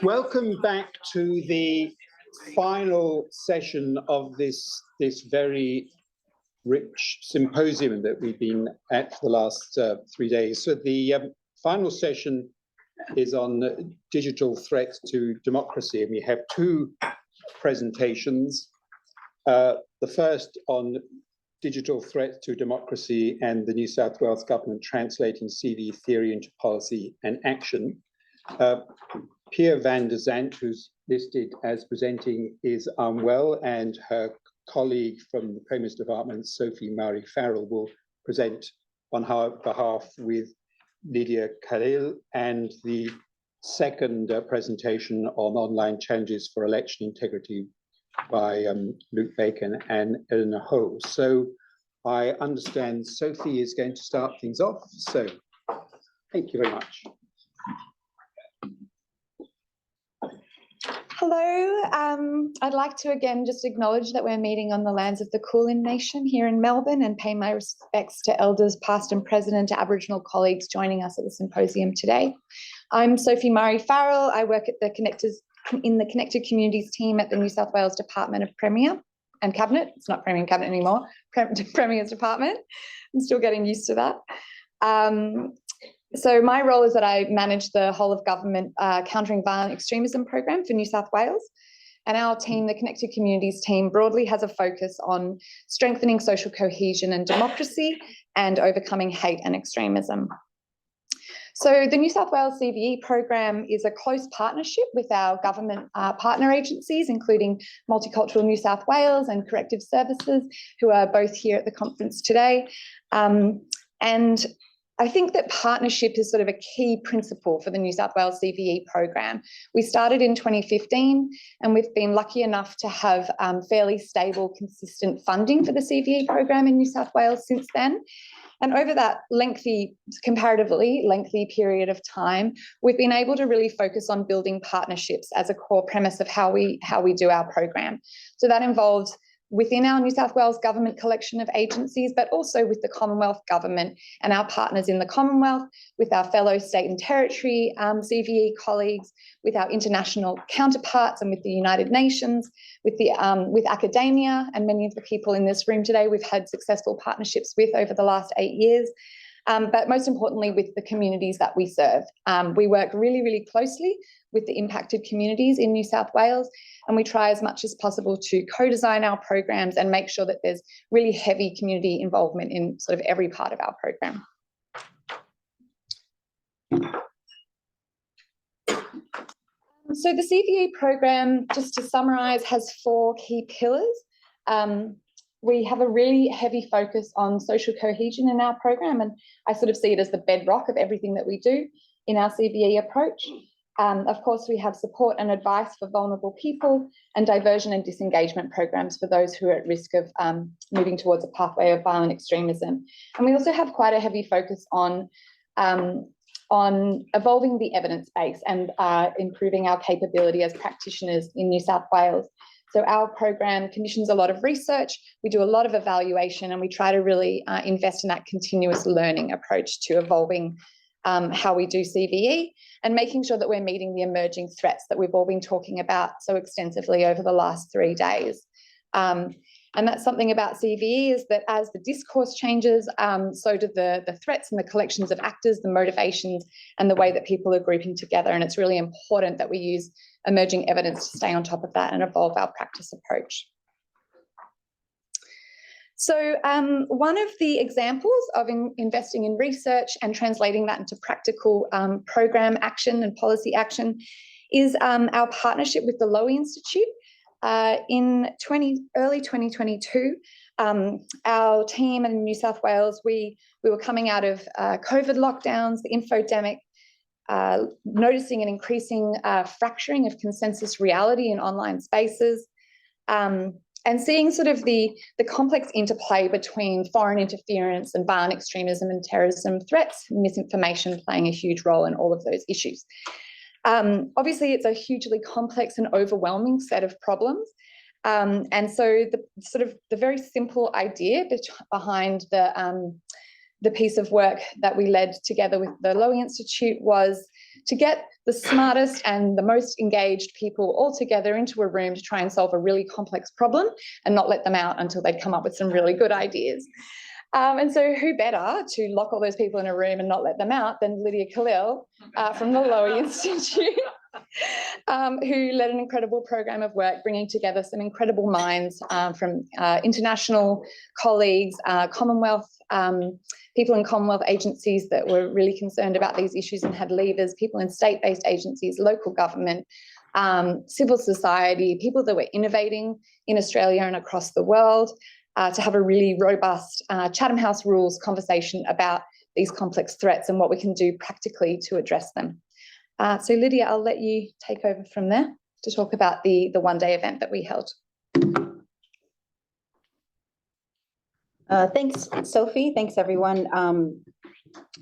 Welcome back to the final session of this very rich symposium that we've been at for the last 3 days. So the final session is on digital threats to democracy, and we have two presentations. The first on digital threats to democracy and the New South Wales government translating CVE theory into policy and action. Pierre van der Zandt, who's listed as presenting, is unwell, and her colleague from the Premier's Department, Sophie Murray-Farrell, will present on her behalf with Lydia, Khalil, and the second presentation on online challenges for election integrity by Luke Deakin and Elena. So I understand Sophie is going to start things off. So thank you very much. Hello, I'd like to again just acknowledge that we're meeting on the lands of the Kulin Nation here in Melbourne and pay my respects to elders past and present and to Aboriginal colleagues joining us at the symposium today. I'm Sophie Murray-Farrell. I work at in the Connected Communities team at the New South Wales Department of Premier and Cabinet. It's not Premier and Cabinet anymore, Premier's Department. I'm still getting used to that. So my role is that I manage the whole of government countering violent extremism program for New South Wales. And our team, the Connected Communities team, broadly has a focus on strengthening social cohesion and democracy and overcoming hate and extremism. So the New South Wales CVE program is a close partnership with our government partner agencies, including Multicultural New South Wales and Corrective Services, who are both here at the conference today. And I think that partnership is sort of a key principle for the New South Wales CVE program. We started in 2015, and we've been lucky enough to have fairly stable, consistent funding for the CVE program in New South Wales since then. And over that comparatively lengthy period of time, we've been able to really focus on building partnerships as a core premise of how we do our program. So that involves within our New South Wales government collection of agencies, but also with the Commonwealth Government and our partners in the Commonwealth, with our fellow state and territory CVE colleagues, with our international counterparts and with the United Nations, with academia and many of the people in this room today we've had successful partnerships with over the last 8 years. But most importantly, with the communities that we serve. We work really, really closely with the impacted communities in New South Wales, and we try as much as possible to co-design our programs and make sure that there's really heavy community involvement in sort of every part of our program. So the CVE program, just to summarise, has 4 key pillars. We have a really heavy focus on social cohesion in our program, and I sort of see it as the bedrock of everything that we do in our CVE approach. Of course, we have support and advice for vulnerable people and diversion and disengagement programs for those who are at risk of moving towards a pathway of violent extremism. And we also have quite a heavy focus on evolving the evidence base and improving our capability as practitioners in New South Wales. So our program conditions a lot of research, we do a lot of evaluation, and we try to really invest in that continuous learning approach to evolving how we do CVE and making sure that we're meeting the emerging threats that we've all been talking about so extensively over the last 3 days. And that's something about CVE, is that as the discourse changes, so do the threats and the collections of actors, the motivations, and the way that people are grouping together. And it's really important that we use emerging evidence to stay on top of that and evolve our practice approach. So one of the examples of investing in research and translating that into practical program action and policy action is our partnership with the Lowy Institute. In early 2022, our team in New South Wales, we were coming out of COVID lockdowns, the infodemic, noticing an increasing fracturing of consensus reality in online spaces, and seeing sort of the complex interplay between foreign interference and violent extremism and terrorism threats, misinformation playing a huge role in all of those issues. Obviously, it's a hugely complex and overwhelming set of problems. And so the very simple idea behind the piece of work that we led together with the Lowy Institute was to get the smartest and the most engaged people all together into a room to try and solve a really complex problem and not let them out until they'd come up with some really good ideas. And so who better to lock all those people in a room and not let them out than Lydia Khalil from the Lowy Institute, who led an incredible program of work, bringing together some incredible minds from international colleagues, Commonwealth, people in Commonwealth agencies that were really concerned about these issues and had levers, people in state-based agencies, local government, civil society, people that were innovating in Australia and across the world, to have a really robust Chatham House rules conversation about these complex threats and what we can do practically to address them. So Lydia, I'll let you take over from there to talk about the one-day event that we held. Thanks, Sophie. Thanks, everyone.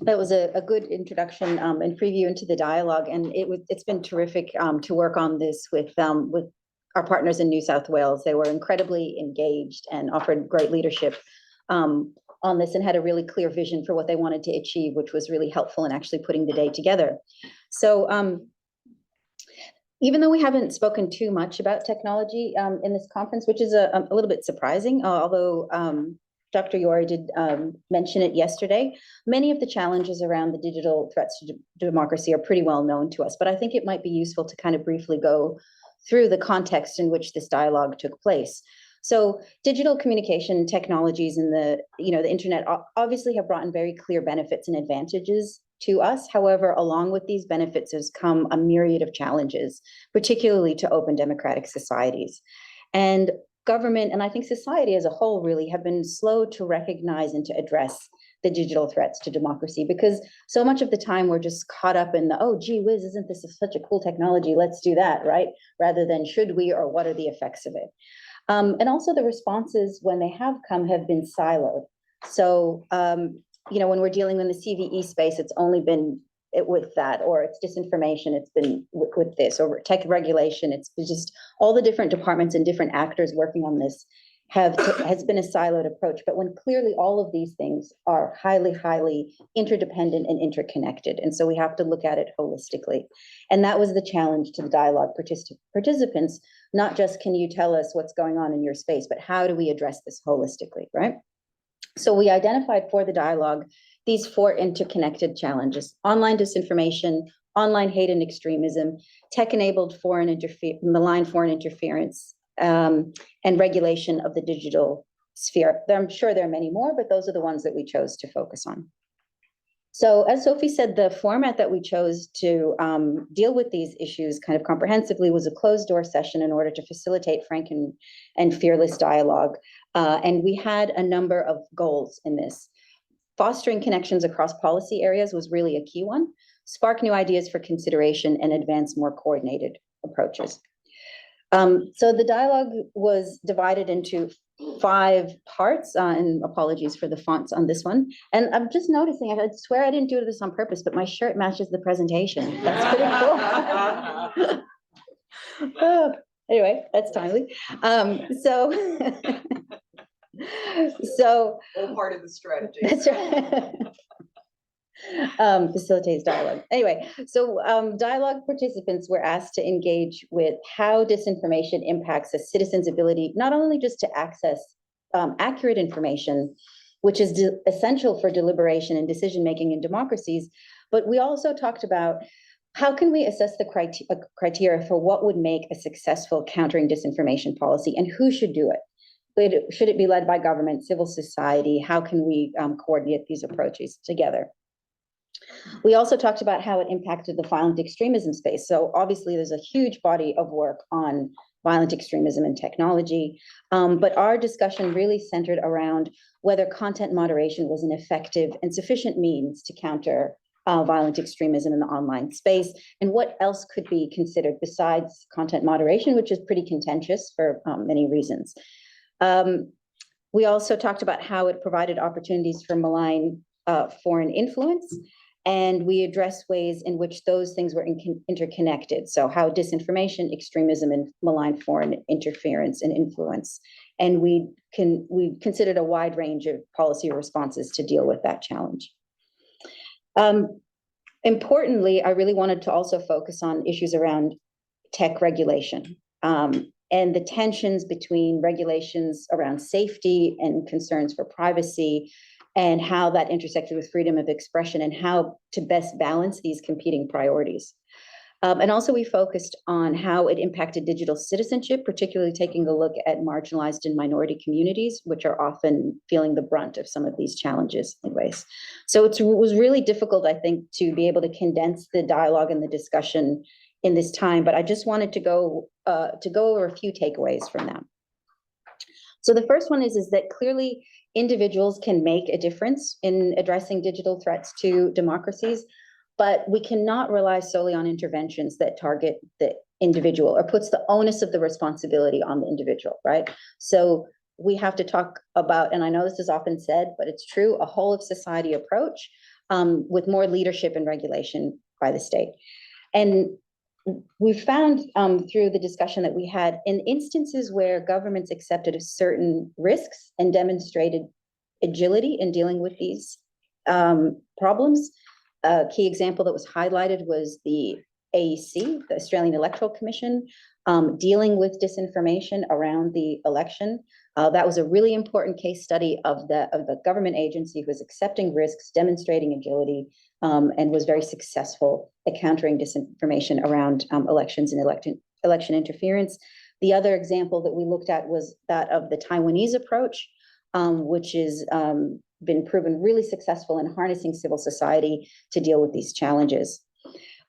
That was a good introduction and preview into the dialogue, and it's been terrific to work on this with our partners in New South Wales. They were incredibly engaged and offered great leadership on this and had a really clear vision for what they wanted to achieve, which was really helpful in actually putting the day together. So even though we haven't spoken too much about technology in this conference, which is a little bit surprising, although Dr. Yori did mention it yesterday, many of the challenges around the digital threats to democracy are pretty well known to us, but I think it might be useful to kind of briefly go through the context in which this dialogue took place. So digital communication technologies and the internet obviously have brought in very clear benefits and advantages to us. However, along with these benefits has come a myriad of challenges, particularly to open democratic societies. And government, and I think society as a whole really, have been slow to recognize and to address the digital threats to democracy, because so much of the time we're just caught up in the, oh, gee whiz, isn't this such a cool technology? Let's do that, right? Rather than should we, or what are the effects of it? And also the responses when they have come have been siloed. So, when we're dealing in the CVE space, it's only been with that, or it's disinformation, it's been with this, or tech regulation, it's just all the different departments and different actors working on this has been a siloed approach. But when clearly all of these things are highly, highly interdependent and interconnected. And so we have to look at it holistically. And that was the challenge to the dialogue participants, not just can you tell us what's going on in your space, but how do we address this holistically, right? So we identified for the dialogue these 4 interconnected challenges: online disinformation, online hate and extremism, tech-enabled malign foreign interference, and regulation of the digital sphere. I'm sure there are many more, but those are the ones that we chose to focus on. So as Sophie said, the format that we chose to deal with these issues kind of comprehensively was a closed-door session in order to facilitate frank and fearless dialogue. And we had a number of goals in this. Fostering connections across policy areas was really a key one. Spark new ideas for consideration and advance more coordinated approaches. So the dialogue was divided into 5 parts, and apologies for the fonts on this one. And I'm just noticing, I swear I didn't do this on purpose, but my shirt matches the presentation. That's pretty cool. Anyway, that's timely. So all part of the strategy. That's right. Facilitates dialogue. Anyway, so dialogue participants were asked to engage with how disinformation impacts a citizen's ability not only just to access accurate information, which is essential for deliberation and decision-making in democracies, but we also talked about how can we assess the criteria for what would make a successful countering disinformation policy, and who should do it? Should it be led by government, civil society? How can we coordinate these approaches together? We also talked about how it impacted the violent extremism space. So obviously there's a huge body of work on violent extremism and technology, but our discussion really centered around whether content moderation was an effective and sufficient means to counter violent extremism in the online space, and what else could be considered besides content moderation, which is pretty contentious for many reasons. We also talked about how it provided opportunities for malign foreign influence, and we addressed ways in which those things were interconnected. So how disinformation, extremism, and malign foreign interference and influence. And we considered a wide range of policy responses to deal with that challenge. Importantly, I really wanted to also focus on issues around tech regulation, and the tensions between regulations around safety and concerns for privacy, and how that intersected with freedom of expression, and how to best balance these competing priorities. And also we focused on how it impacted digital citizenship, particularly taking a look at marginalized and minority communities, which are often feeling the brunt of some of these challenges in ways. So it was really difficult, I think, to be able to condense the dialogue and the discussion in this time, but I just wanted to go over a few takeaways from that. So the first one is that clearly individuals can make a difference in addressing digital threats to democracies, but we cannot rely solely on interventions that target the individual or puts the onus of the responsibility on the individual, right? So we have to talk about, and I know this is often said, but it's true, a whole of society approach with more leadership and regulation by the state. And we found through the discussion that we had, in instances where governments accepted certain risks and demonstrated agility in dealing with these problems. A key example that was highlighted was the AEC, the Australian Electoral Commission, dealing with disinformation around the election. That was a really important case study of the government agency who was accepting risks, demonstrating agility, and was very successful at countering disinformation around elections and election interference. The other example that we looked at was that of the Taiwanese approach, which is been proven really successful in harnessing civil society to deal with these challenges.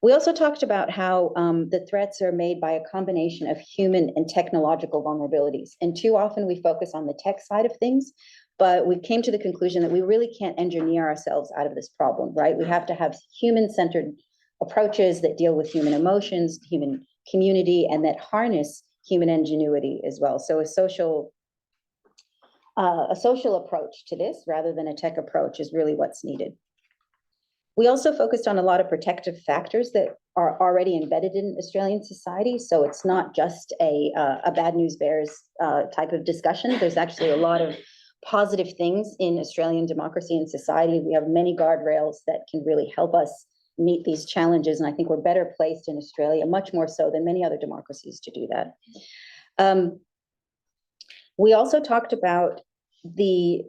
We also talked about how the threats are made by a combination of human and technological vulnerabilities. And too often we focus on the tech side of things, but we came to the conclusion that we really can't engineer ourselves out of this problem, right? We have to have human-centered approaches that deal with human emotions, human community, and that harness human ingenuity as well. So a social approach to this rather than a tech approach is really what's needed. We also focused on a lot of protective factors that are already embedded in Australian society. So it's not just a bad news bears type of discussion. There's actually a lot of positive things in Australian democracy and society. We have many guardrails that can really help us meet these challenges. And I think we're better placed in Australia, much more so than many other democracies, to do that. We also talked about the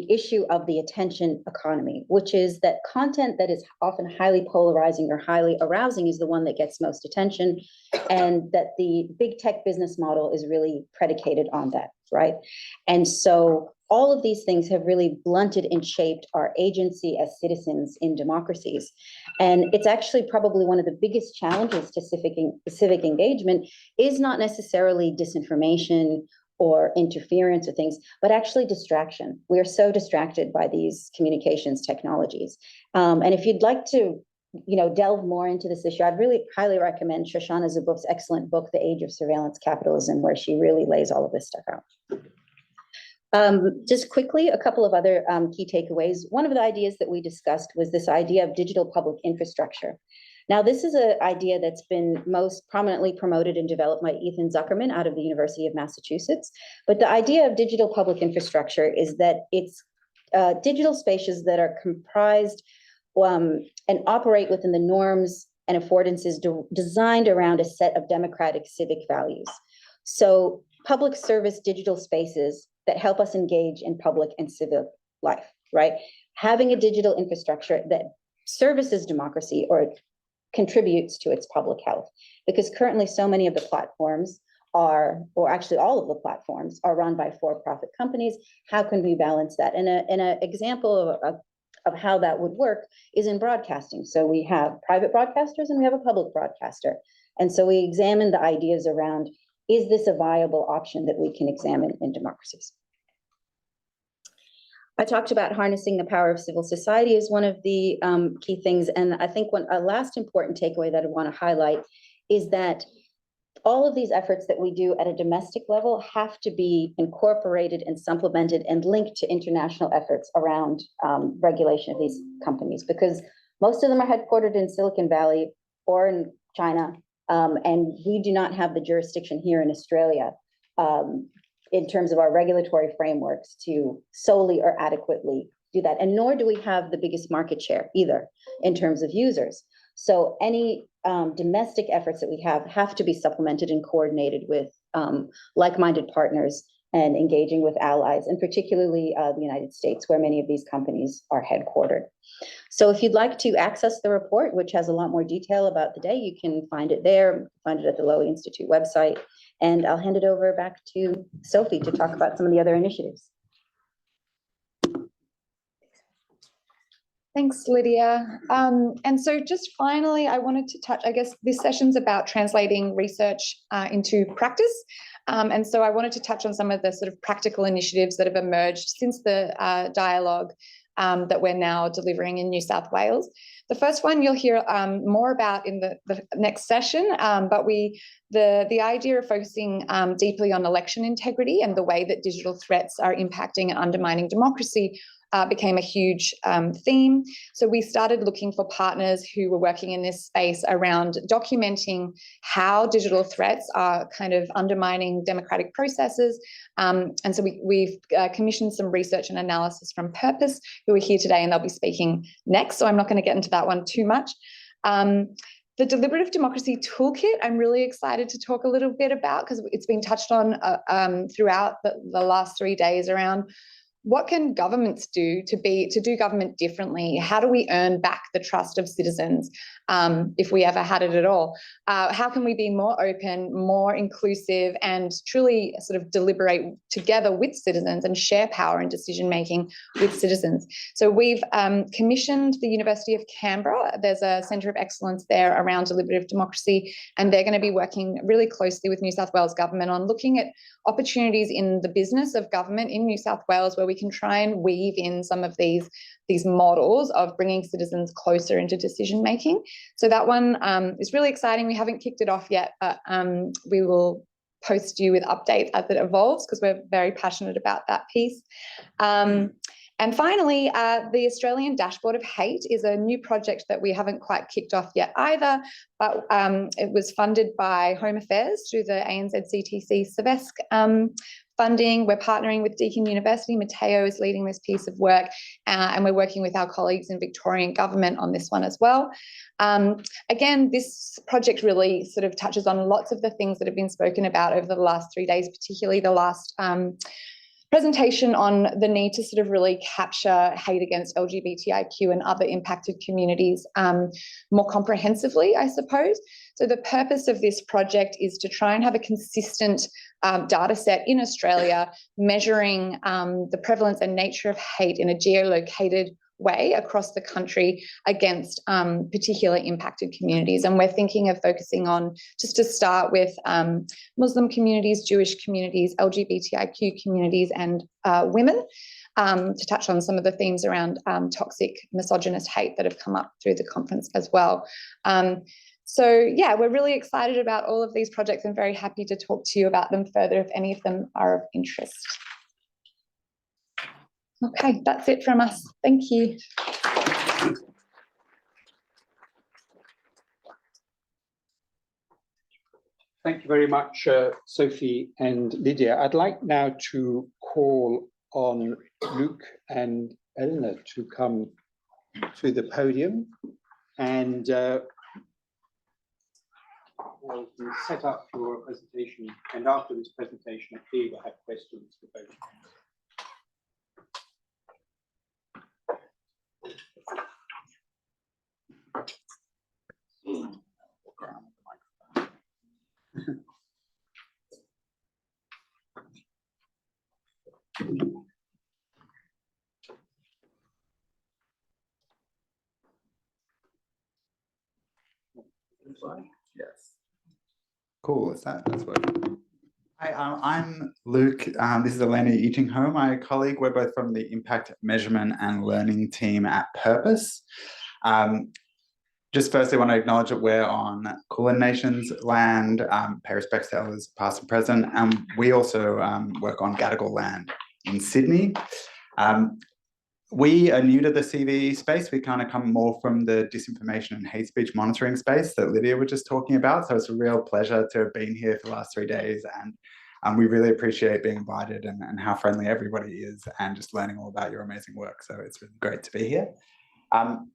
issue of the attention economy, which is that content that is often highly polarizing or highly arousing is the one that gets most attention, and that the big tech business model is really predicated on that, right? And so all of these things have really blunted and shaped our agency as citizens in democracies. And it's actually probably one of the biggest challenges to civic engagement is not necessarily disinformation or interference or things, but actually distraction. We are so distracted by these communications technologies. And if you'd like to, delve more into this issue, I'd really highly recommend Shoshana Zuboff's excellent book, The Age of Surveillance Capitalism, where she really lays all of this stuff out. Just quickly, a couple of other key takeaways. One of the ideas that we discussed was this idea of digital public infrastructure. Now, this is an idea that's been most prominently promoted and developed by Ethan Zuckerman out of the University of Massachusetts. But the idea of digital public infrastructure is that it's digital spaces that are comprised and operate within the norms and affordances designed around a set of democratic civic values. So public service digital spaces that help us engage in public and civic life, right? Having a digital infrastructure that services democracy or contributes to its public health, because currently so many of the platforms are, or actually all of the platforms are run by for-profit companies. How can we balance that? And an example of how that would work is in broadcasting. So we have private broadcasters and we have a public broadcaster. And so we examine the ideas around, is this a viable option that we can examine in democracies? I talked about harnessing the power of civil society as one of the key things. And I think a last important takeaway that I want to highlight is that all of these efforts that we do at a domestic level have to be incorporated and supplemented and linked to international efforts around regulation of these companies, because most of them are headquartered in Silicon Valley or in China, and we do not have the jurisdiction here in Australia in terms of our regulatory frameworks to solely or adequately do that. And nor do we have the biggest market share either in terms of users. So any domestic efforts that we have to be supplemented and coordinated with like-minded partners and engaging with allies, and particularly the United States, where many of these companies are headquartered. So if you'd like to access the report, which has a lot more detail about the day, you can find it there, find it at the Lowy Institute website. And I'll hand it over back to Sophie to talk about some of the other initiatives. Thanks, Lydia. And so just finally, I wanted to touch, I guess this session's about translating research into practice. And so I wanted to touch on some of the sort of practical initiatives that have emerged since the dialogue that we're now delivering in New South Wales. The first one you'll hear more about in the next session, but the idea of focusing deeply on election integrity and the way that digital threats are impacting and undermining democracy became a huge theme. So we started looking for partners who were working in this space around documenting how digital threats are kind of undermining democratic processes. And so we've commissioned some research and analysis from Purpose, who are here today, and they'll be speaking next. So I'm not going to get into that one too much. The Deliberative Democracy Toolkit, I'm really excited to talk a little bit about, because it's been touched on throughout the last 3 days around what can governments do to do government differently? How do we earn back the trust of citizens if we ever had it at all? How can we be more open, more inclusive, and truly sort of deliberate together with citizens and share power in decision-making with citizens? So we've commissioned the University of Canberra. There's a Centre of Excellence there around deliberative democracy, and they're going to be working really closely with New South Wales Government on looking at opportunities in the business of government in New South Wales where we can try and weave in some of these models of bringing citizens closer into decision making. So that one is really exciting. We haven't kicked it off yet, but we will post you with updates as it evolves, because we're very passionate about that piece. And finally, the Australian Dashboard of Hate is a new project that we haven't quite kicked off yet either, but it was funded by Home Affairs through the ANZ-CTC SEVESC funding. We're partnering with Deakin University. Matteo is leading this piece of work, and we're working with our colleagues in Victorian government on this one as well. Again, this project really sort of touches on lots of the things that have been spoken about over the last 3 days, particularly the last presentation on the need to sort of really capture hate against LGBTIQ and other impacted communities more comprehensively, I suppose. So the purpose of this project is to try and have a consistent data set in Australia, measuring the prevalence and nature of hate in a geolocated way across the country against particular impacted communities. And we're thinking of focusing on, just to start with, Muslim communities, Jewish communities, LGBTIQ communities, and women, to touch on some of the themes around toxic misogynist hate that have come up through the conference as well. So yeah, we're really excited about all of these projects and very happy to talk to you about them further if any of them are of interest. Okay, that's it from us. Thank you. Thank you very much, Sophie and Lydia. I'd like now to call on Luke and Elena to come to the podium, and we'll set up your presentation. And after this presentation, we will have questions for both. Yes. Cool. That's working. Hi, I'm Luke. This is Elena Yi-Ching, my colleague. We're both from the Impact Measurement and Learning team at Purpose. Just firstly, want to acknowledge that we're on Kulin Nation's land, pay respects to elders past and present, and we also work on Gadigal land in Sydney. We are new to the CV space. We kind of come more from the disinformation and hate speech monitoring space that Lydia was just talking about. So it's a real pleasure to have been here for the last 3 days and We really appreciate being invited and how friendly everybody is and just learning all about your amazing work. So it's really great to be here. I'm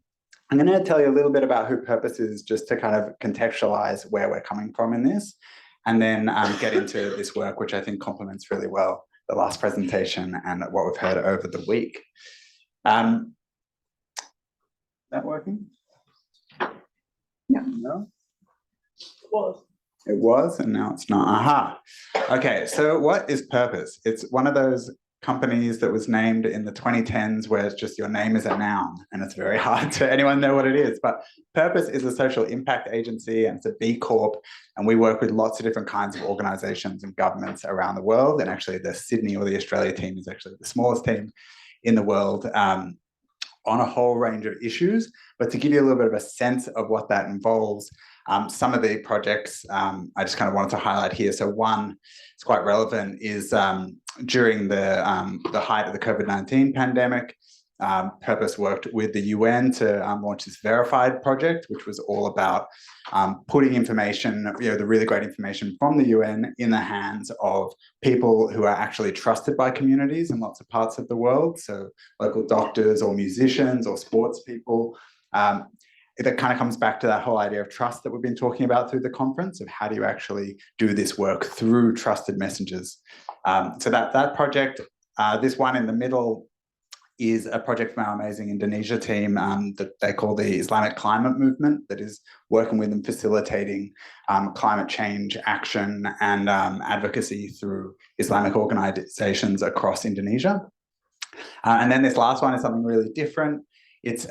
going to tell you a little bit about who Purpose is, just to kind of contextualize where we're coming from in this, and then get into this work, which I think complements really well the last presentation and what we've heard over the week. Is that working? No? It was, and now it's not. Aha. Okay, so what is Purpose? It's one of those companies that was named in the 2010s where it's just your name is a noun, and it's very hard to anyone know what it is. But Purpose is a social impact agency, and it's a B Corp, and we work with lots of different kinds of organizations and governments around the world. And actually the Sydney or the Australia team is actually the smallest team in the world, on a whole range of issues. But to give you a little bit of a sense of what that involves, some of the projects I just kind of wanted to highlight here. So one, it's quite relevant, is during the height of the COVID-19 pandemic, Purpose worked with the UN to launch this Verified project, which was all about putting information, the really great information from the UN in the hands of people who are actually trusted by communities in lots of parts of the world. So local doctors or musicians or sports people. That kind of comes back to that whole idea of trust that we've been talking about through the conference, of how do you actually do this work through trusted messengers. So that project, this one in the middle, is a project from our amazing Indonesia team that they call the Islamic Climate Movement, that is working with and facilitating climate change action and advocacy through Islamic organizations across Indonesia. And then this last one is something really different. It's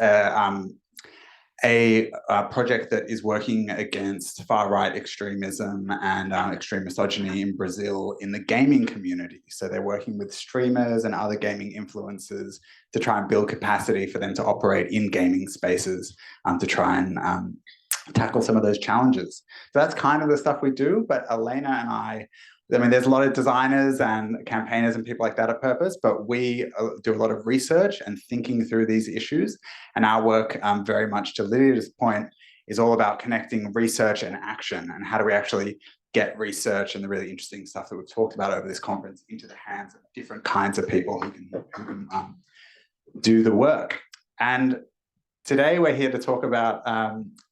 a project that is working against far-right extremism and extreme misogyny in Brazil in the gaming community. So they're working with streamers and other gaming influencers to try and build capacity for them to operate in gaming spaces, to try and tackle some of those challenges. So that's kind of the stuff we do. But Elena and I mean, there's a lot of designers and campaigners and people like that at Purpose, but we do a lot of research and thinking through these issues. And our work, very much to Lydia's point, is all about connecting research and action, and how do we actually get research and the really interesting stuff that we've talked about over this conference into the hands of different kinds of people who can do the work. And today we're here to talk about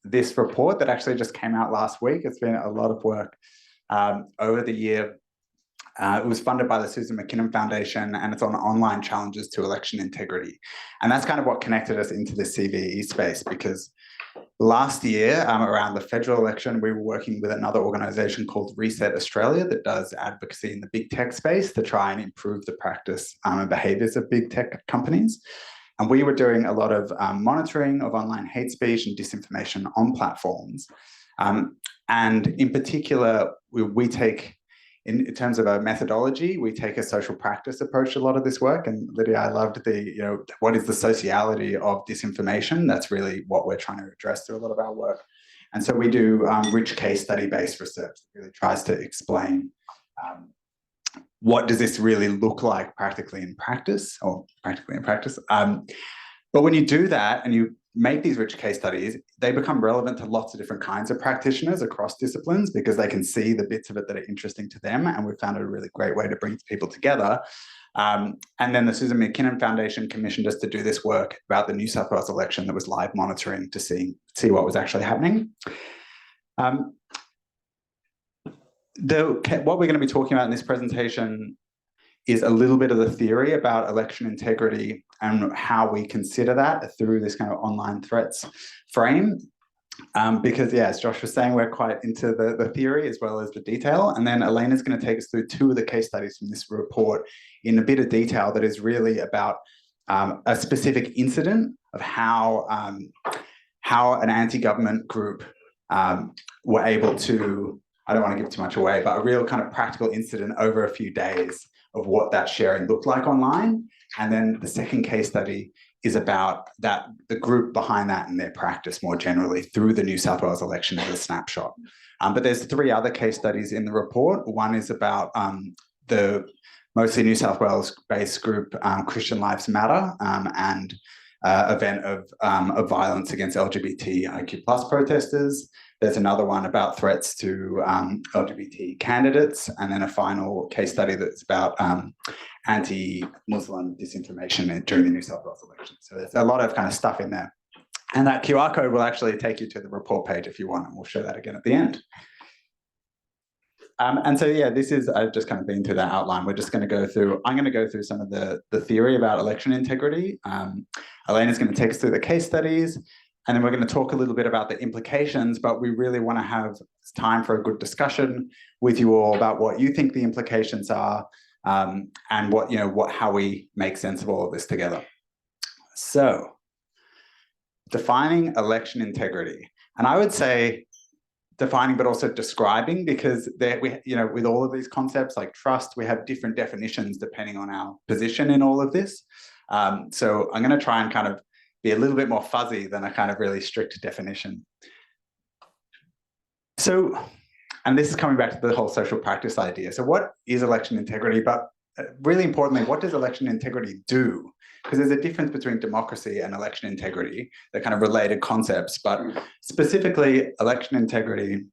this report that actually just came out last week. It's been a lot of work over the year. It was funded by the Susan McKinnon Foundation, and it's on online challenges to election integrity. And that's kind of what connected us into the CVE space, because last year, around the federal election, we were working with another organization called Reset Australia that does advocacy in the big tech space to try and improve the practice and behaviors of big tech companies. And we were doing a lot of monitoring of online hate speech and disinformation on platforms. And in particular, we take, in terms of a methodology, we take a social practice approach to a lot of this work. And Lydia, I loved the, what is the sociality of disinformation? That's really what we're trying to address through a lot of our work. And so we do rich case study-based research that really tries to explain what does this really look like practically in practice. But when you do that and you make these rich case studies, they become relevant to lots of different kinds of practitioners across disciplines, because they can see the bits of it that are interesting to them. And we've found it a really great way to bring people together. And then the Susan McKinnon Foundation commissioned us to do this work about the New South Wales election that was live monitoring to see what was actually happening. What we're going to be talking about in this presentation is a little bit of the theory about election integrity and how we consider that through this kind of online threats frame. Because, yeah, as Josh was saying, we're quite into the theory as well as the detail. And then Elena's going to take us through two of the case studies from this report in a bit of detail that is really about a specific incident of how an anti-government group were able to, I don't want to give too much away, but a real kind of practical incident over a few days of what that sharing looked like online. And then the second case study is about the group behind that and their practice more generally through the New South Wales election as a snapshot. But there's three other case studies in the report. One is about the mostly New South Wales-based group Christian Lives Matter, and event of violence against LGBTIQ+ protesters. There's another one about threats to LGBT candidates, and then a final case study that's about anti-Muslim disinformation during the New South Wales election. So there's a lot of kind of stuff in there. And that QR code will actually take you to the report page if you want, and we'll show that again at the end. And so, yeah, this is, I've just kind of been through that outline. We're just going to go through, I'm going to go through some of the theory about election integrity. Elena's going to take us through the case studies, and then we're going to talk a little bit about the implications, but we really want to have time for a good discussion with you all about what you think the implications are, and what, how we make sense of all of this together. So, defining election integrity. And I would say defining, but also describing, because with all of these concepts like trust, we have different definitions depending on our position in all of this. So I'm going to try and kind of be a little bit more fuzzy than a kind of really strict definition. So, and this is coming back to the whole social practice idea. So what is election integrity? But really importantly, what does election integrity do? Because there's a difference between democracy and election integrity. They're kind of related concepts, but specifically election integrity,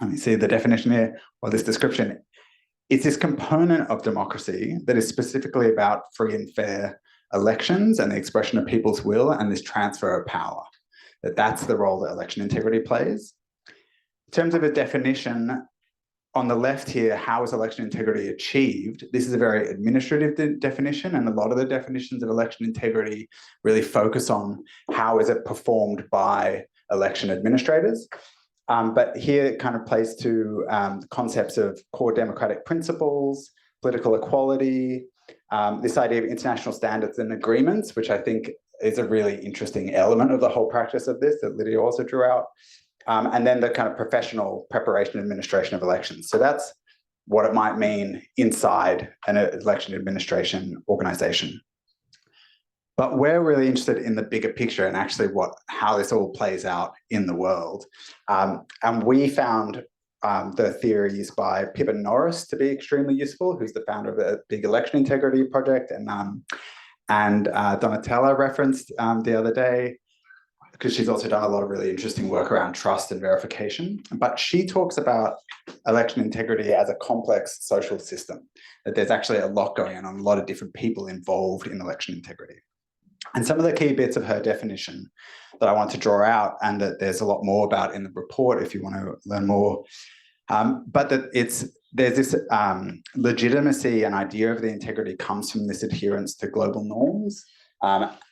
let me see the definition here, or this description. It's this component of democracy that is specifically about free and fair elections and the expression of people's will and this transfer of power. That's the role that election integrity plays. In terms of a definition, on the left here, how is election integrity achieved? This is a very administrative definition, and a lot of the definitions of election integrity really focus on how is it performed by election administrators. But here it kind of plays to concepts of core democratic principles, political equality, this idea of international standards and agreements, which I think is a really interesting element of the whole practice of this that Lydia also drew out. And then the kind of professional preparation and administration of elections. So that's what it might mean inside an election administration organization. But we're really interested in the bigger picture and actually how this all plays out in the world. And we found the theories by Pippin Norris to be extremely useful, who's the founder of a big election integrity project, and Donatella referenced the other day, because she's also done a lot of really interesting work around trust and verification. But she talks about election integrity as a complex social system, that there's actually a lot going on, a lot of different people involved in election integrity. And some of the key bits of her definition that I want to draw out, and that there's a lot more about in the report if you want to learn more, but that there's this legitimacy and idea of the integrity comes from this adherence to global norms.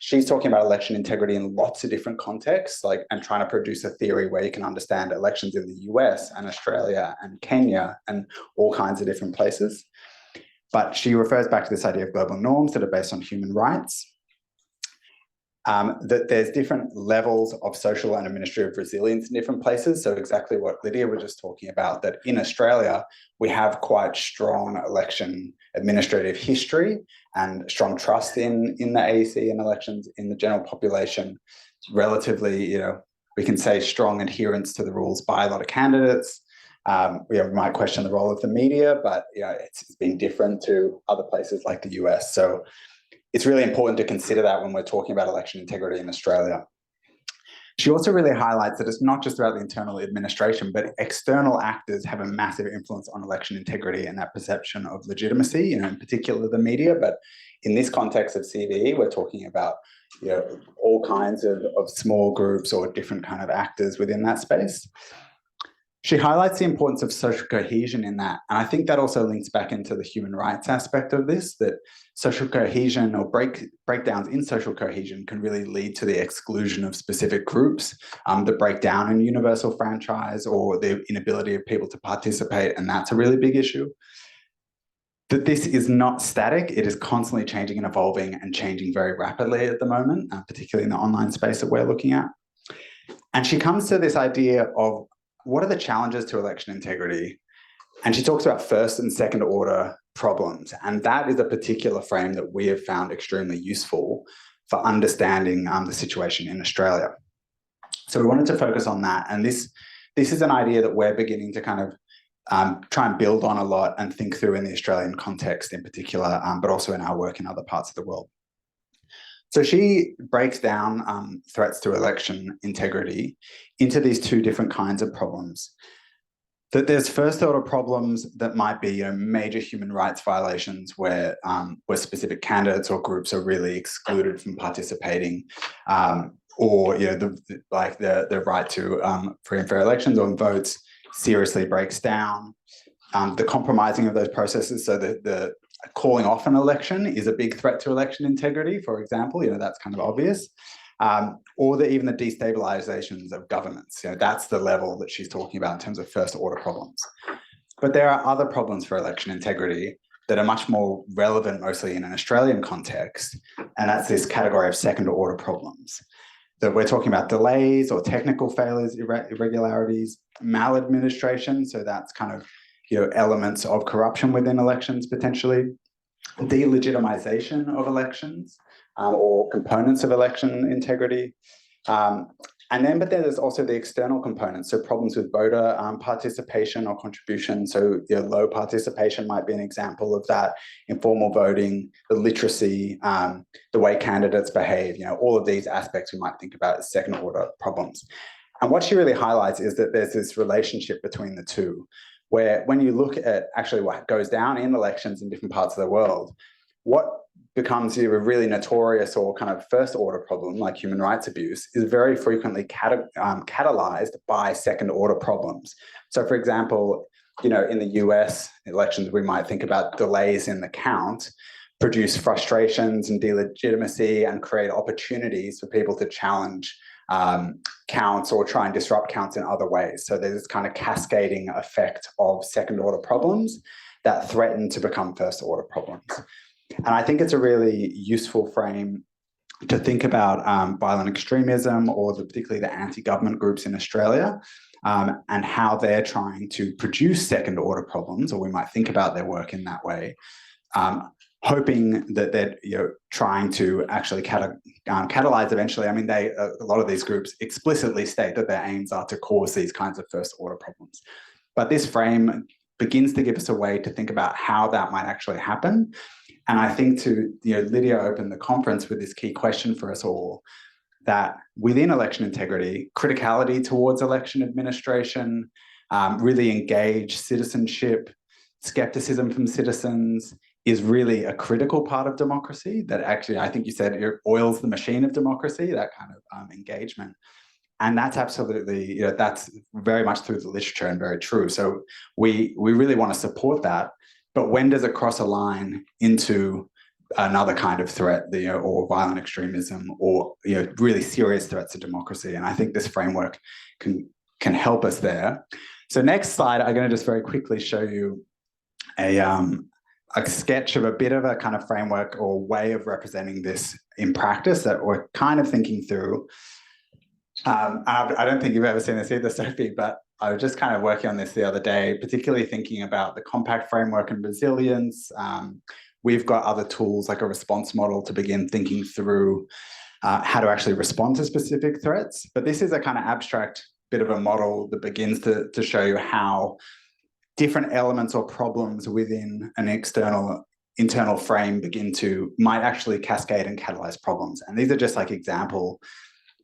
She's talking about election integrity in lots of different contexts, and trying to produce a theory where you can understand elections in the US and Australia and Kenya and all kinds of different places. But she refers back to this idea of global norms that are based on human rights, that there's different levels of social and administrative resilience in different places. So exactly what Lydia was just talking about, that in Australia, we have quite strong election administrative history and strong trust in the AEC and elections in the general population. Relatively, we can say strong adherence to the rules by a lot of candidates. We might question the role of the media, but it's been different to other places like the US. So it's really important to consider that when we're talking about election integrity in Australia. She also really highlights that it's not just about the internal administration, but external actors have a massive influence on election integrity and that perception of legitimacy, in particular the media. But in this context of CVE, we're talking about all kinds of small groups or different kind of actors within that space. She highlights the importance of social cohesion in that. And I think that also links back into the human rights aspect of this, that social cohesion or breakdowns in social cohesion can really lead to the exclusion of specific groups, the breakdown in universal franchise or the inability of people to participate. And that's a really big issue. That this is not static, it is constantly changing and evolving and changing very rapidly at the moment, particularly in the online space that we're looking at. And she comes to this idea of what are the challenges to election integrity? And she talks about first and second order problems. And that is a particular frame that we have found extremely useful for understanding the situation in Australia. So we wanted to focus on that. And this is an idea that we're beginning to kind of try and build on a lot and think through in the Australian context in particular, but also in our work in other parts of the world. So she breaks down threats to election integrity into these two different kinds of problems. That there's first order problems that might be major human rights violations where specific candidates or groups are really excluded from participating, or the right to free and fair elections or votes seriously breaks down. The compromising of those processes, so the calling off an election is a big threat to election integrity, for example, that's kind of obvious. Or even the destabilizations of governments. That's the level that she's talking about in terms of first order problems. But there are other problems for election integrity that are much more relevant, mostly in an Australian context, and that's this category of second order problems. That we're talking about delays or technical failures, irregularities, maladministration, so that's kind of elements of corruption within elections potentially, delegitimization of elections, or components of election integrity. But there's also the external components, so problems with voter participation or contribution. So low participation might be an example of that, informal voting, the literacy, the way candidates behave, all of these aspects we might think about as second order problems. And what she really highlights is that there's this relationship between the two, where when you look at actually what goes down in elections in different parts of the world, what becomes a really notorious or kind of first order problem like human rights abuse is very frequently catalyzed by second order problems. So for example, in the US elections, we might think about delays in the count produce frustrations and delegitimacy and create opportunities for people to challenge counts or try and disrupt counts in other ways. So there's this kind of cascading effect of second order problems that threaten to become first order problems. And I think it's a really useful frame to think about violent extremism or particularly the anti-government groups in Australia, and how they're trying to produce second order problems, or we might think about their work in that way, hoping that they're trying to actually catalyze eventually. I mean, a lot of these groups explicitly state that their aims are to cause these kinds of first order problems. But this frame begins to give us a way to think about how that might actually happen. And I think Lydia opened the conference with this key question for us all, that within election integrity, criticality towards election administration, really engaged citizenship, skepticism from citizens is really a critical part of democracy that actually, I think you said, it oils the machine of democracy, that kind of engagement. And that's absolutely, that's very much through the literature and very true. So we really want to support that. But when does it cross a line into another kind of threat, or violent extremism, or really serious threats to democracy? And I think this framework can help us there. So next slide, I'm going to just very quickly show you a sketch of a bit of a kind of framework or way of representing this in practice that we're kind of thinking through. I don't think you've ever seen this either, Sophie, but I was just kind of working on this the other day, particularly thinking about the compact framework and resilience. We've got other tools like a response model to begin thinking through how to actually respond to specific threats. But this is a kind of abstract bit of a model that begins to show you how different elements or problems within an internal frame might actually cascade and catalyze problems. And these are just like example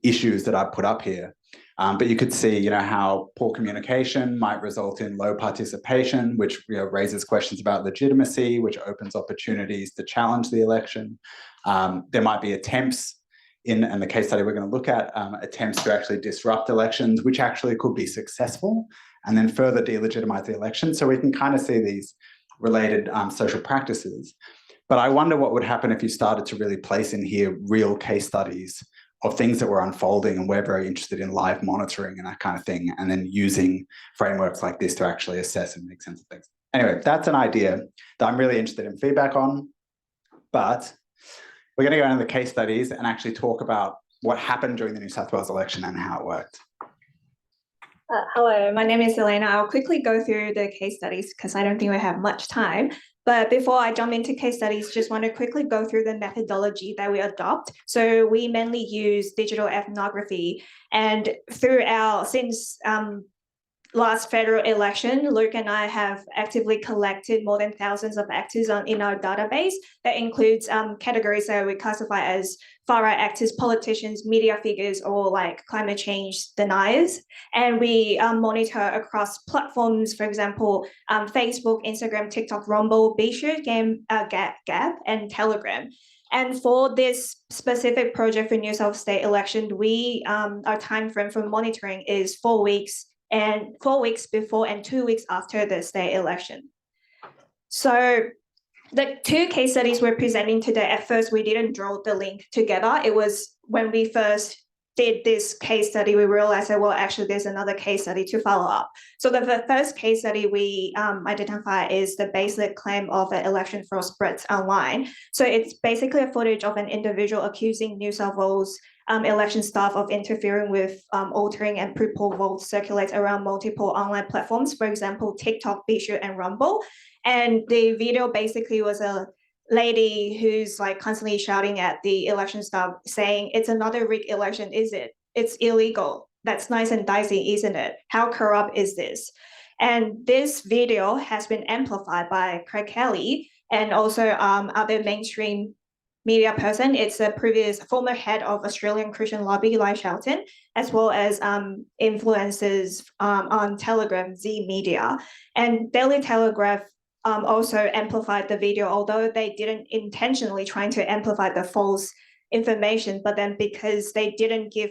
issues that I've put up here. But you could see, how poor communication might result in low participation, which raises questions about legitimacy, which opens opportunities to challenge the election. There might be attempts in the case study we're going to look at, attempts to actually disrupt elections, which actually could be successful, and then further delegitimize the election. So we can kind of see these related social practices. But I wonder what would happen if you started to really place in here real case studies of things that were unfolding, and we're very interested in live monitoring and that kind of thing, and then using frameworks like this to actually assess and make sense of things. Anyway, that's an idea that I'm really interested in feedback on, but we're going to go into the case studies and actually talk about what happened during the New South Wales election and how it worked. Hello, my name is Elena. I'll quickly go through the case studies because I don't think we have much time. But before I jump into case studies, just want to quickly go through the methodology that we adopt. So we mainly use digital ethnography, and since last federal election, Luke and I have actively collected more than thousands of actors in our database. That includes categories that we classify as far-right activists, politicians, media figures, or like climate change deniers. And we monitor across platforms, for example, Facebook, Instagram, TikTok, Rumble, BeShoot, Gap, and Telegram. And for this specific project for New South State election, our time frame for monitoring is 4 weeks, and 4 weeks before and 2 weeks after the state election. So the two case studies we're presenting today, at first we didn't draw the link together. It was when we first did this case study, we realized that, well, actually there's another case study to follow up. So the first case study we identify is the baseless claim of an election fraud spreads online. So it's basically a footage of an individual accusing New South Wales election staff of interfering with altering and pre-poll votes circulates around multiple online platforms, for example, TikTok, BeShoot, and Rumble. And the video basically was a lady who's like constantly shouting at the election staff saying, "It's another rigged election, is it? It's illegal. That's nice and dicey, isn't it? How corrupt is this?" And this video has been amplified by Khalil and also other mainstream media person. It's a previous former head of Australian Christian lobby, Lai Shelton, as well as influencers on Telegram, Z Media. And Daily Telegraph also amplified the video, although they didn't intentionally try to amplify the false information, but then because they didn't give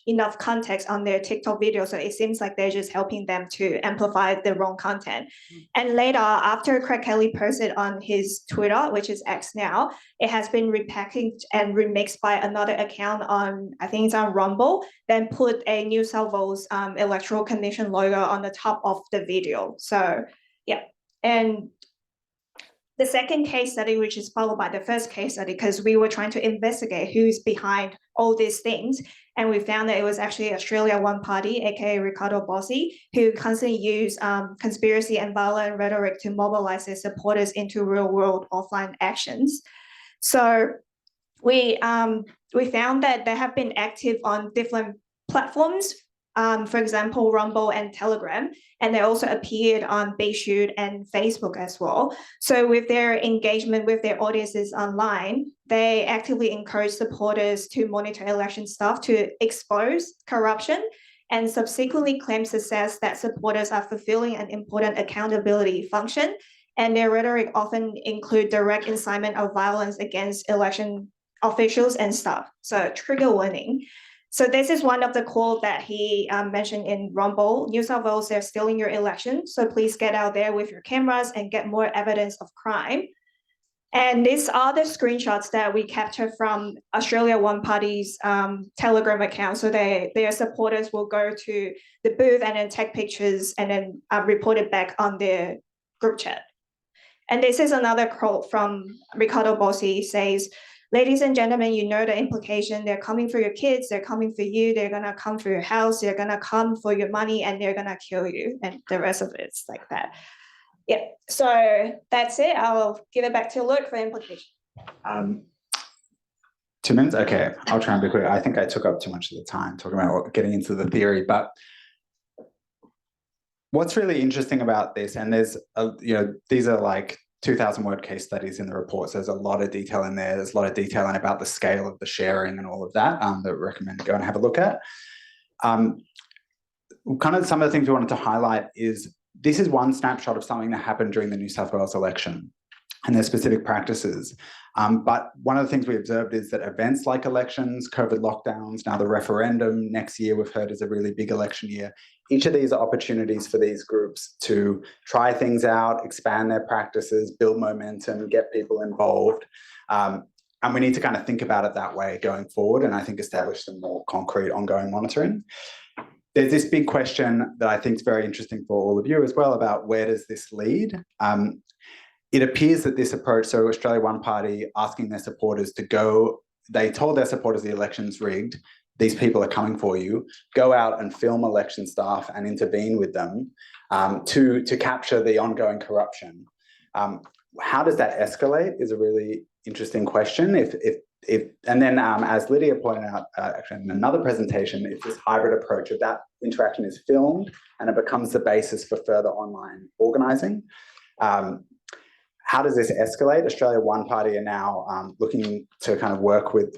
enough context on their TikTok video, so it seems like they're just helping them to amplify the wrong content. And later, after Khalil posted on his Twitter, which is X now, it has been repackaged and remixed by another account on, I think it's on Rumble, then put a New South Wales Electoral Commission logo on the top of the video. So yeah, and the second case study, which is followed by the first case study, because we were trying to investigate who's behind all these things. And we found that it was actually Australia One Party, aka Ricardo Bossi, who constantly used conspiracy and violent rhetoric to mobilize their supporters into real-world offline actions. So we found that they have been active on different platforms, for example, Rumble and Telegram, and they also appeared on BeShoot and Facebook as well. So with their engagement with their audiences online, they actively encourage supporters to monitor election staff to expose corruption and subsequently claim success that supporters are fulfilling an important accountability function. And their rhetoric often include direct incitement of violence against election officials and staff. So trigger warning. So this is one of the quotes that he mentioned in Rumble. "New South Wales, they're stealing your election, so please get out there with your cameras and get more evidence of crime." And these are the screenshots that we captured from Australia One Party's Telegram account. So their supporters will go to the booth and then take pictures and then report it back on their group chat. And this is another quote from Ricardo Bossi. Says, "Ladies and gentlemen, you know the implication. They're coming for your kids. They're coming for you. They're going to come for your house. They're going to come for your money, and they're going to kill you." And the rest of it's like that. Yeah. So that's it. I'll give it back to Luke for implication. 2 minutes? Okay, I'll try and be quick. I think I took up too much of the time talking about getting into the theory, but what's really interesting about this, and there's, these are like 2,000 word case studies in the report, so there's a lot of detail in there. There's a lot of detail in about the scale of the sharing and all of that that I recommend go and have a look at. Kind of some of the things we wanted to highlight is this is one snapshot of something that happened during the New South Wales election and their specific practices. But one of the things we observed is that events like elections, COVID lockdowns, now the referendum, next year we've heard is a really big election year. Each of these are opportunities for these groups to try things out, expand their practices, build momentum, get people involved. And we need to kind of think about it that way going forward, and I think establish some more concrete ongoing monitoring. There's this big question that I think is very interesting for all of you as well about where does this lead? It appears that this approach, so Australia One Party asking their supporters to go, they told their supporters the election's rigged, these people are coming for you, go out and film election staff and intervene with them to capture the ongoing corruption. How does that escalate is a really interesting question. And then as Lydia pointed out actually in another presentation, if this hybrid approach of that interaction is filmed and it becomes the basis for further online organizing, how does this escalate? Australia One Party are now looking to kind of work with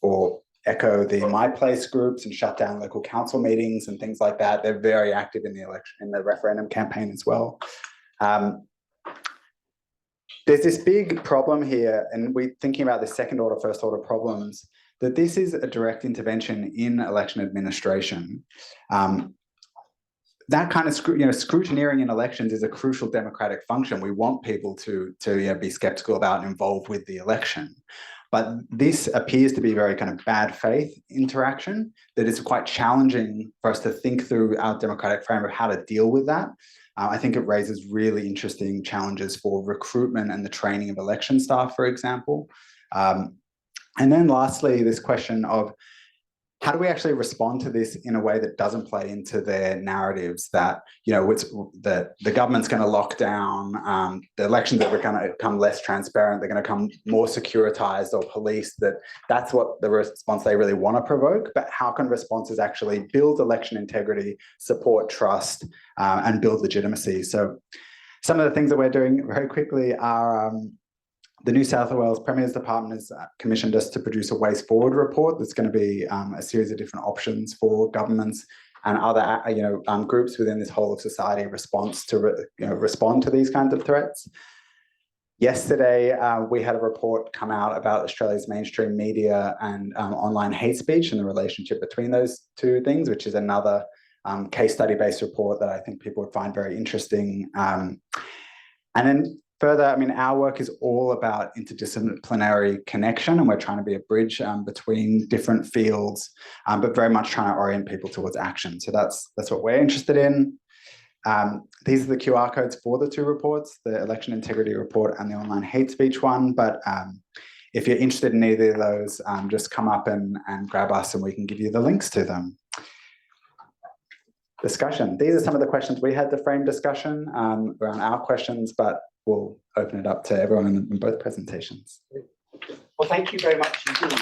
or echo the My Place groups and shut down local council meetings and things like that. They're very active in the election, in the referendum campaign as well. There's this big problem here, and we're thinking about the second order, first order problems, that this is a direct intervention in election administration. That kind of scrutineering in elections is a crucial democratic function. We want people to be skeptical about and involved with the election. But this appears to be very kind of bad faith interaction that is quite challenging for us to think through our democratic frame of how to deal with that. I think it raises really interesting challenges for recruitment and the training of election staff, for example. And then lastly, this question of how do we actually respond to this in a way that doesn't play into their narratives that, it's that the government's going to lock down, the elections are going to become less transparent, they're going to become more securitized or policed, that's what the response they really want to provoke. But how can responses actually build election integrity, support trust, and build legitimacy? So some of the things that we're doing very quickly are the New South Wales Premier's Department has commissioned us to produce a ways forward report that's going to be a series of different options for governments and other groups within this whole of society response to respond to these kinds of threats. Yesterday, we had a report come out about Australia's mainstream media and online hate speech and the relationship between those two things, which is another case study-based report that I think people would find very interesting. And then further, our work is all about interdisciplinary connection, and we're trying to be a bridge between different fields, but very much trying to orient people towards action. So that's what we're interested in. These are the QR codes for the two reports, the election integrity report and the online hate speech one. But if you're interested in either of those, just come up and grab us and we can give you the links to them. Discussion. These are some of the questions we had to frame discussion around our questions, but we'll open it up to everyone in both presentations. Well, thank you very much indeed.